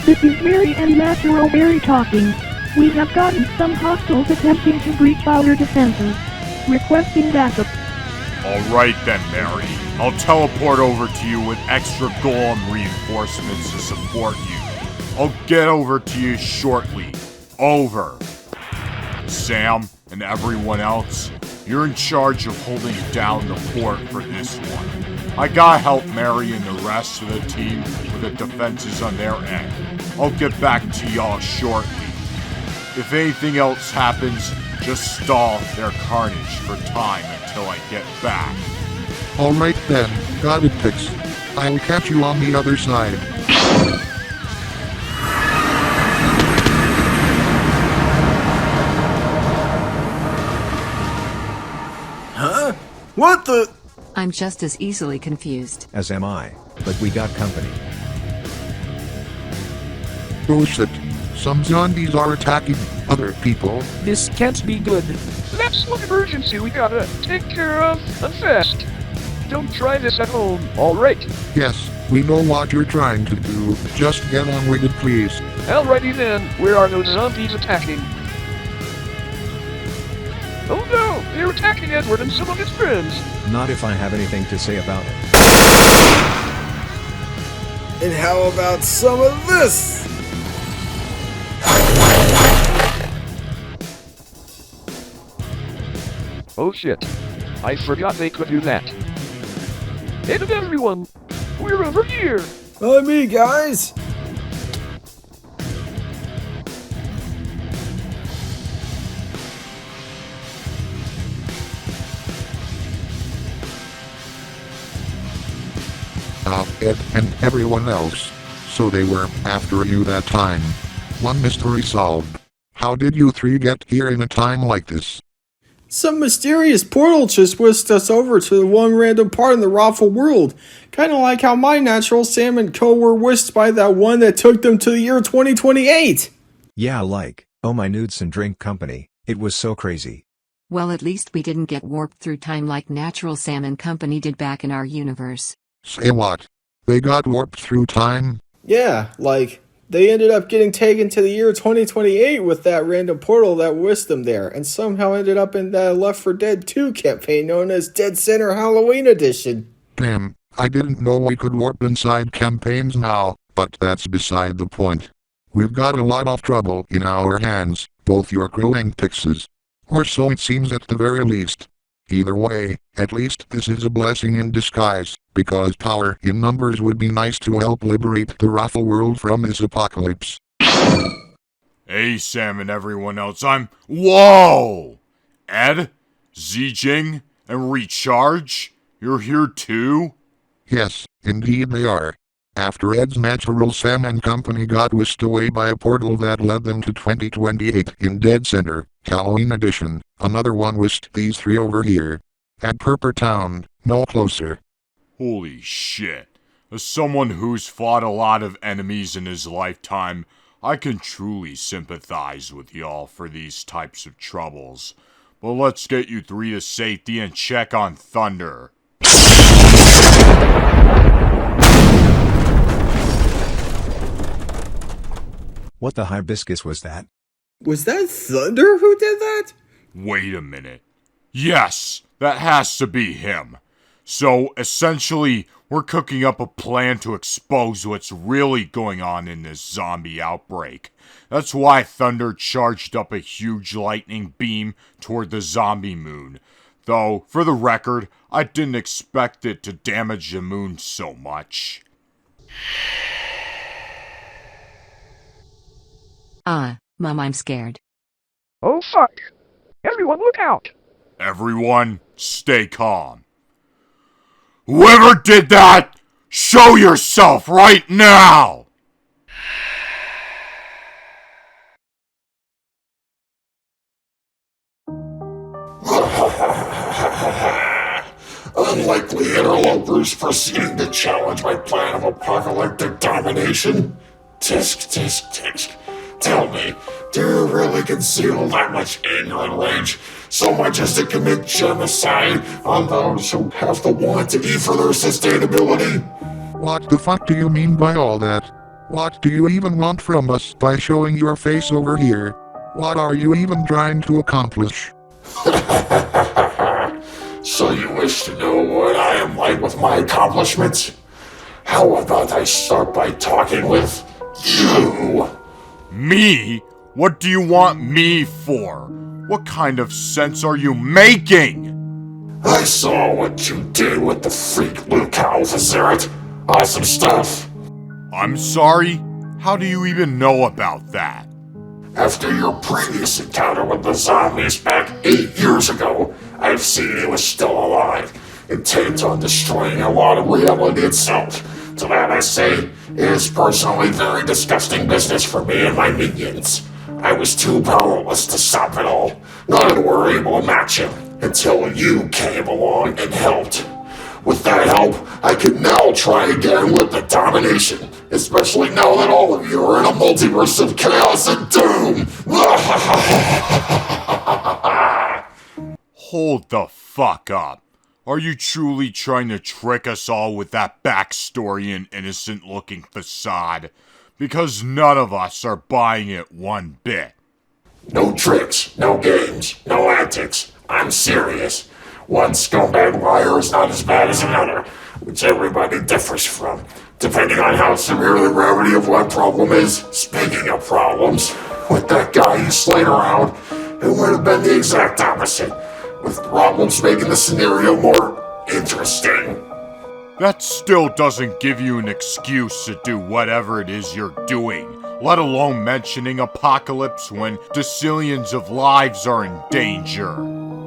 This is Mary and Natural Berry talking. We have gotten some hostiles attempting to breach our defenses. Requesting backup. Alright then, Mary. I'll teleport over to you with extra golem reinforcements to support you. I'll get over to you shortly. Over. Sam and everyone else, you're in charge of holding down the fort for this one. I gotta help Mary and the rest of the team with the defenses on their end. I'll get back to y'all shortly. If anything else happens, just stall their carnage for time until I get back. Alright then, got it, Pix. I'll catch you on the other side. Huh? What the? I'm just as easily confused. As am I, but we got company. Oh shit. Some zombies are attacking other people. This can't be good. That's one emergency we gotta take care of, and fast. Don't try this at home, alright? Yes, we know what you're trying to do. Just get on with it, please. Alrighty then, where are those zombies attacking? Oh no, they're attacking Edward and some of his friends. Not if I have anything to say about it. And how about some of this? Oh shit. I forgot they could do that. Hey everyone! We're over here! Me, guys! Ed and everyone else. So they were after you that time. One mystery solved. How did you three get here in a time like this? Some mysterious portal just whisked us over to the one random part in the Raffle world. Kinda like how my natural Sam and Co were whisked by that one that took them to the year 2028. Yeah, like, oh my nudes and drink company, it was so crazy. Well, at least we didn't get warped through time like Natural Sam and Company did back in our universe. Say what? They got warped through time? Yeah, like, they ended up getting taken to the year 2028 with that random portal that whisked them there, and somehow ended up in that Left 4 Dead 2 campaign known as Dead Center Halloween Edition. Damn, I didn't know we could warp inside campaigns now, but that's beside the point. We've got a lot of trouble in our hands, both your crew and Pix's. Or so it seems at the very least. Either way, at least this is a blessing in disguise, because power in numbers would be nice to help liberate the Raffle world from this apocalypse. Hey Sam and everyone else, Whoa! Ed? Zijing? And Recharge? You're here too? Yes, indeed they are. After Ed's natural Sam and Company got whisked away by a portal that led them to 2028 in Dead Center, Halloween Edition, another one whisked these three over here. At Purpur Town, no closer. Holy shit. As someone who's fought a lot of enemies in his lifetime, I can truly sympathize with y'all for these types of troubles. But let's get you three to safety and check on Thunder. What the hibiscus was that? Was that Thunder who did that? Wait a minute. Yes, that has to be him. So, essentially, we're cooking up a plan to expose what's really going on in this zombie outbreak. That's why Thunder charged up a huge lightning beam toward the zombie moon. Though, for the record, I didn't expect it to damage the moon so much. Mom, I'm scared. Oh fuck! Everyone look out! Everyone, stay calm. Whoever did that, show yourself right now! Unlikely interlopers proceeding to challenge my plan of apocalyptic domination? Tisk, tisk, tisk. Tell me, do you really conceal that much anger and rage, so much as to commit genocide on those who have the want to eat for their sustainability? What the fuck do you mean by all that? What do you even want from us by showing your face over here? What are you even trying to accomplish? So you wish to know what I am like with my accomplishments? How about I start by talking with you? Me? What do you want me for? What kind of sense are you making? I saw what you did with the freak Lucal Vizzeret. Awesome stuff. I'm sorry? How do you even know about that? After your previous encounter with the zombies back 8 years ago, I've seen he was still alive, intent on destroying a lot of reality itself. To that I say, it is personally very disgusting business for me and my minions. I was too powerless to stop it all, none of were able to match him, until you came along and helped. With that help, I can now try again with the domination, especially now that all of you are in a multiverse of chaos and doom! Hold the fuck up. Are you truly trying to trick us all with that backstory and innocent-looking facade? Because none of us are buying it one bit. No tricks, no games, no antics. I'm serious. One scumbag liar is not as bad as another, which everybody differs from, depending on how severe the gravity of what problem is. Speaking of problems, with that guy you slayed around, it would have been the exact opposite, with problems making the scenario more interesting. That still doesn't give you an excuse to do whatever it is you're doing, let alone mentioning apocalypse when decillions of lives are in danger.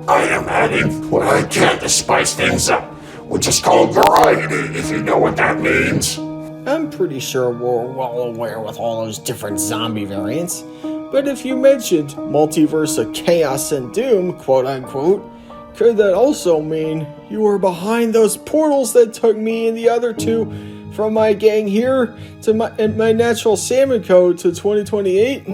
I am adding what I can to spice things up, which is called variety, if you know what that means. I'm pretty sure we're well aware with all those different zombie variants, but if you mentioned multiverse of chaos and doom, quote-unquote, could that also mean you were behind those portals that took me and the other two from my gang here to my natural salmon code to 2028?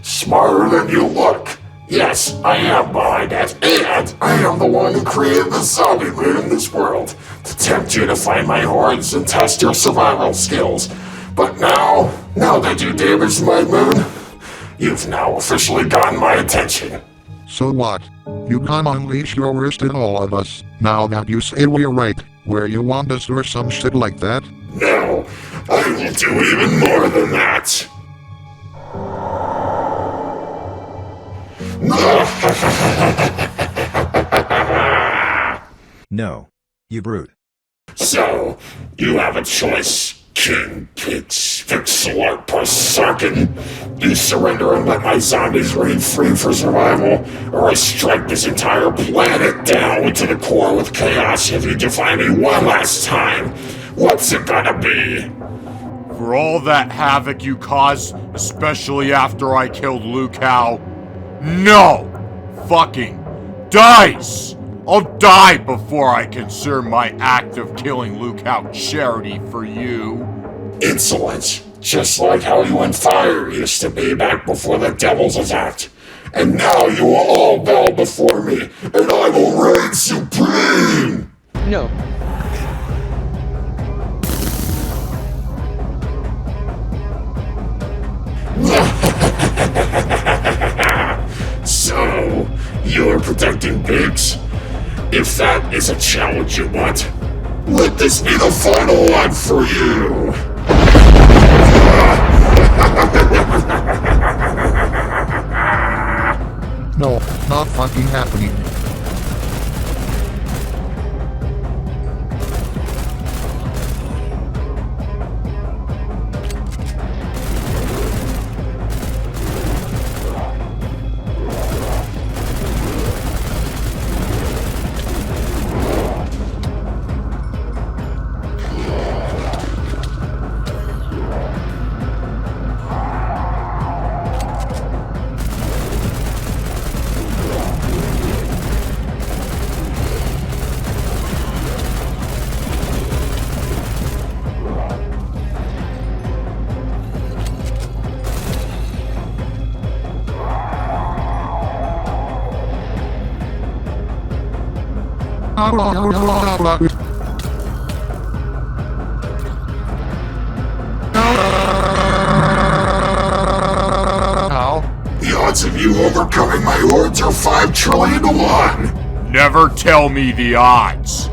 Smarter than you look. Yes, I am behind that, and I am the one who created the zombie moon in this world to tempt you to find my hordes and test your survival skills. But now that you damaged my moon, you've now officially gotten my attention. So what? You can unleash your worst in all of us, now that you say we're right, where you want us or some shit like that? No, I will do even more than that. No. You brute. So, you have a choice, King Pixelart Parsarkin. You surrender and let my zombies reign free for survival, or I strike this entire planet down to the core with chaos if you defy me one last time. What's it gonna be? For all that havoc you caused, especially after I killed Lucal, no! Fucking dice! I'll die before I consider my act of killing Lucal charity for you. Insolence, just like how you and Fire used to be back before the devils attacked. And now you will all bow before me, and I will reign supreme! No. So, you're protecting pigs? If that is a challenge you want, let this be the final one for you! No, not fucking happening. The odds of you overcoming my hordes are 5 trillion to 1! Never tell me the odds!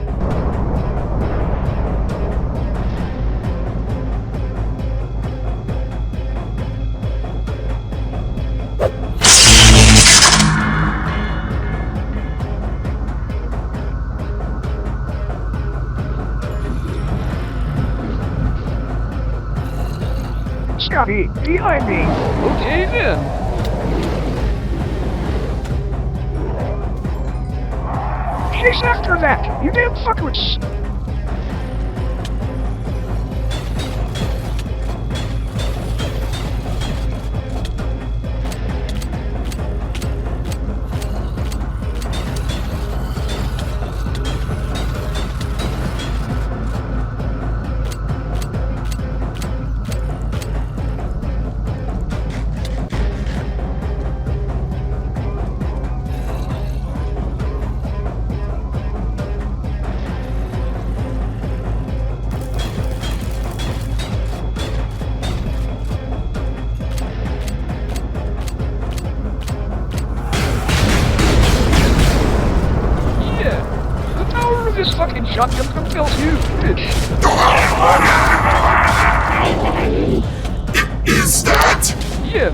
Scotty, behind me! Okay then. Chase after that, you damn fuckwits! This fucking shotgun compels you, bitch. Is that? Yeah.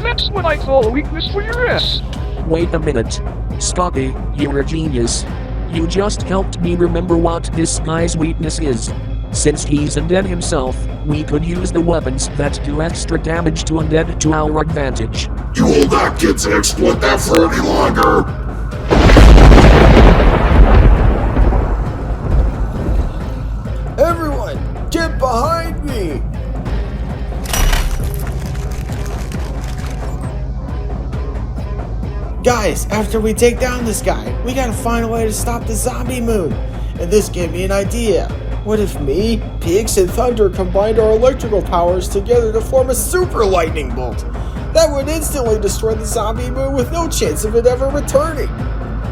That's what I call a weakness for your ass. Wait a minute. Scotty, you're a genius. You just helped me remember what this guy's weakness is. Since he's undead himself, we could use the weapons that do extra damage to undead to our advantage. You will not get to exploit that for any longer! Everyone, get behind me! Guys, after we take down this guy, we gotta find a way to stop the zombie moon. And this gave me an idea. What if me, Pigs, and Thunder combined our electrical powers together to form a super lightning bolt? That would instantly destroy the zombie moon with no chance of it ever returning.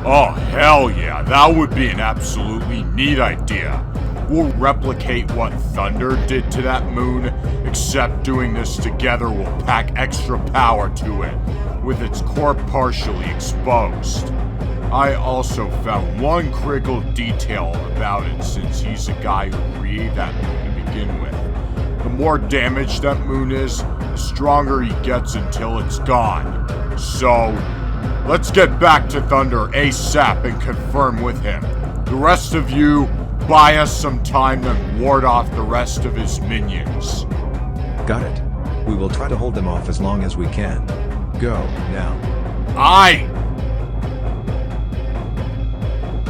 Oh, hell yeah, that would be an absolutely neat idea. We'll replicate what Thunder did to that moon, except doing this together will pack extra power to it, with its core partially exposed. I also found one critical detail about it since he's the guy who created that moon to begin with. The more damaged that moon is, the stronger he gets until it's gone. So, let's get back to Thunder ASAP and confirm with him. The rest of you, buy us some time and ward off the rest of his minions. Got it. We will try to hold them off as long as we can. Go, now. Aye!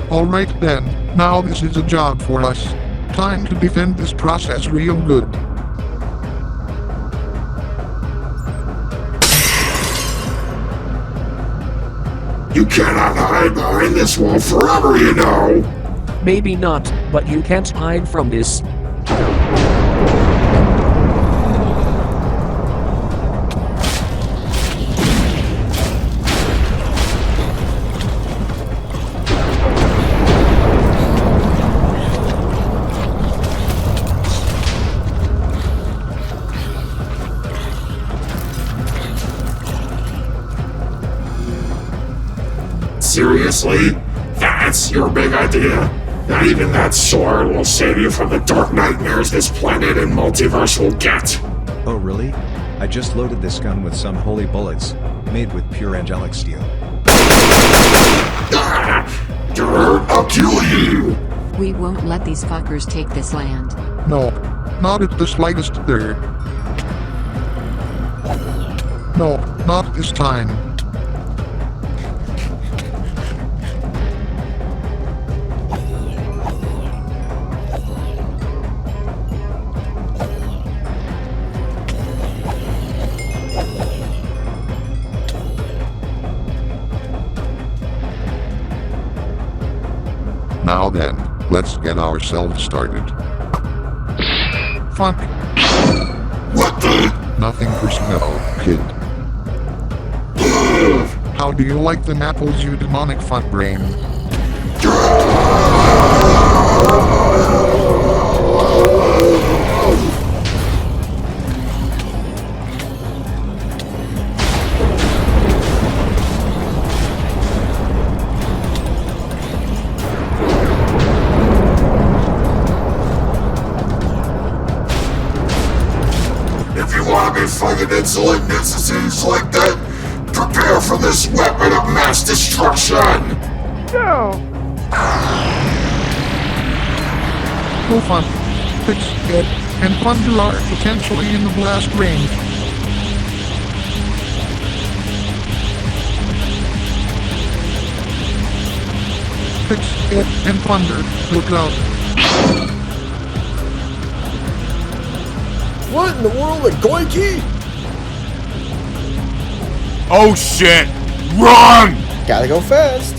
Alright then, now this is a job for us. Time to defend this process real good. You cannot hide behind this wall forever, you know! Maybe not, but you can't hide from this. Seriously? That's your big idea? Not even that sword will save you from the dark nightmares this planet and multiverse will get. Oh really? I just loaded this gun with some holy bullets, made with pure angelic steel. I'll kill you! We won't let these fuckers take this land. No, not at the slightest there. No, not this time. Now then, let's get ourselves started. Fuck. What the? Nothing personal, kid. How do you like them apples, you demonic fuck brain? If you want to be fucking insolent entities like that, prepare for this weapon of mass destruction! No! Go fun. Fix it, and Thunder are potentially in the blast range. Fix it, and Thunder, look out. What in the world, a goiki? Oh shit! Run! Gotta go fast.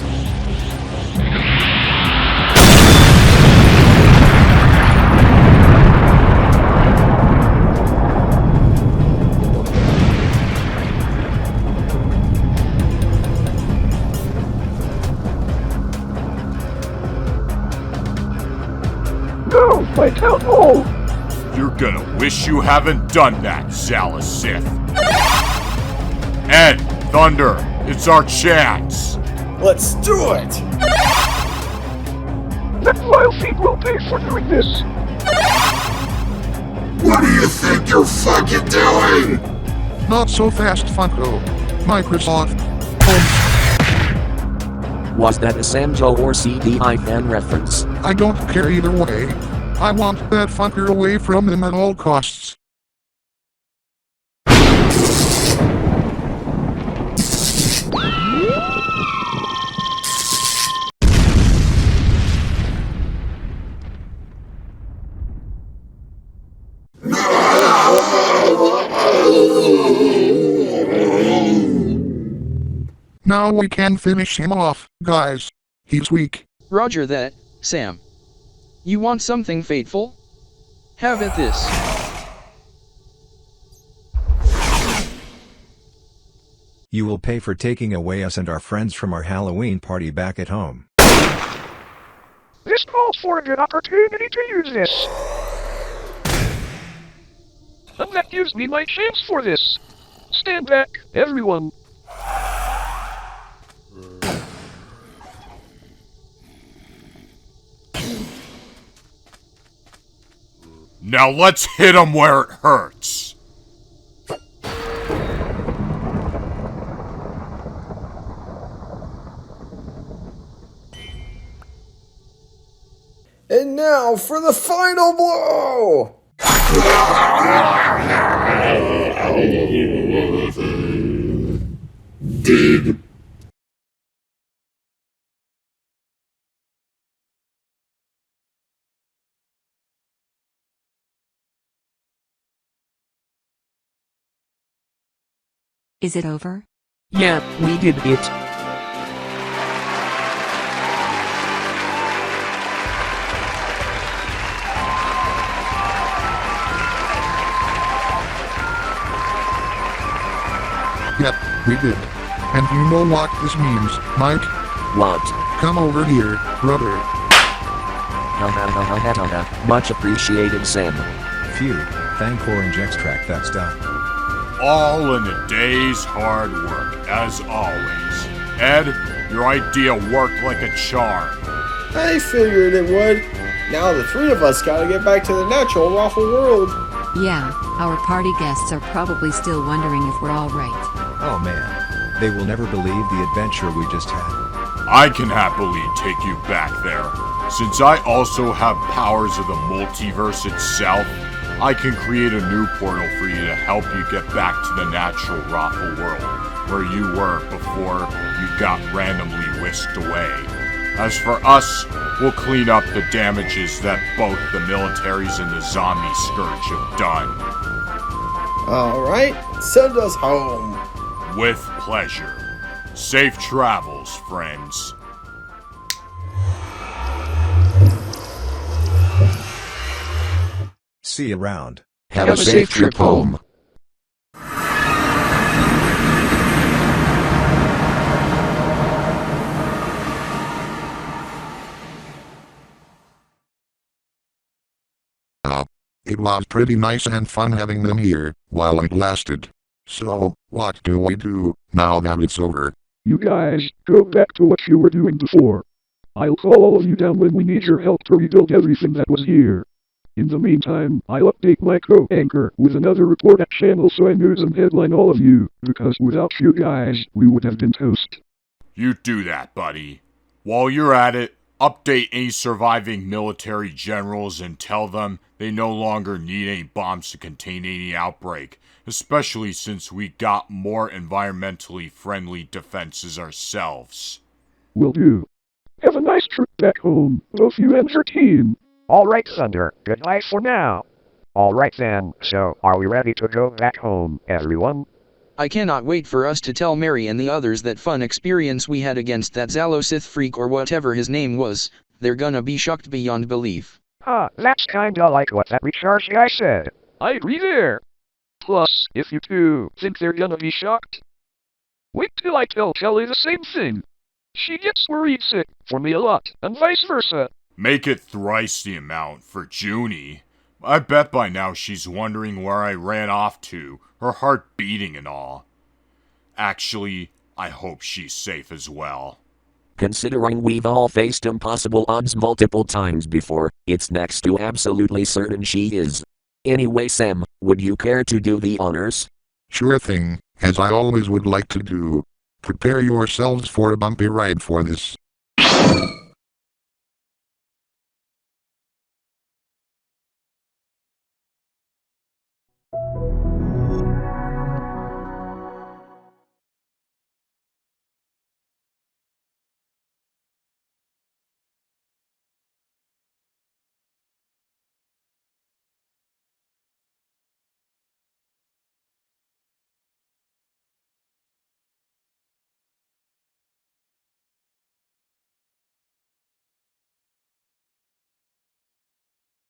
No, my town hall! You're gonna wish you haven't done that, Zalosith. Ed, Thunder, it's our chance. Let's do it! That vile thief will pay for doing this! What do you think you're fucking doing? Not so fast, Funko. Microsoft. Was that a Samjo or CDI fan reference? I don't care either way. I want that fucker away from them at all costs. Now we can finish him off, guys. He's weak. Roger that, Sam. You want something fateful? Have at this. You will pay for taking away us and our friends from our Halloween party back at home. This calls for a good opportunity to use this. And that gives me my chance for this. Stand back, everyone. Now let's hit him where it hurts. And now for the final blow! Dig. Is it over? Yeah, we did it. Yep, we did. And you know what this means, Mike? What? Come over here, brother. Much appreciated, Sam. Phew, thank Orange Extract, that's done. All in a day's hard work, as always. Ed, Your idea worked like a charm. I figured it would. Now the three of us gotta get back to the natural raffle world. Yeah, our party guests are probably still wondering if we're alright. Oh man. They will never believe the adventure we just had. I can happily take you back there. Since I also have powers of the multiverse itself, I can create a new portal for you to help you get back to the natural raffle world, where you were before you got randomly whisked away. As for us, we'll clean up the damages that both the militaries and the zombie scourge have done. Alright, send us home. With pleasure. Safe travels, friends. See you around. Have a safe trip home. It was pretty nice and fun having them here, while it lasted. So, what do we do, now that it's over? You guys, go back to what you were doing before. I'll call all of you down when we need your help to rebuild everything that was here. In the meantime, I'll update my co-anchor with another report at Channel Soy News and headline all of you, because without you guys, we would have been toast. You do that, buddy. While you're at it, update any surviving military generals and tell them they no longer need any bombs to contain any outbreak, especially since we got more environmentally friendly defenses ourselves. Will do. Have a nice trip back home, both you and your team. Alright, Thunder, good night for now. Alright then, so are we ready to go back home, everyone? I cannot wait for us to tell Mary and the others that fun experience we had against that Zalosith freak or whatever his name was. They're gonna be shocked beyond belief. That's kinda like what that recharge guy said. I agree there. Plus, if you two think they're gonna be shocked, wait till I tell Kelly the same thing. She gets worried sick for me a lot, and vice versa. Make it thrice the amount for Junie. I bet by now she's wondering where I ran off to, her heart beating and all. Actually, I hope she's safe as well. Considering we've all faced impossible odds multiple times before, it's next to absolutely certain she is. Anyway, Sam, would you care to do the honors? Sure thing, as I always would like to do. Prepare yourselves for a bumpy ride for this.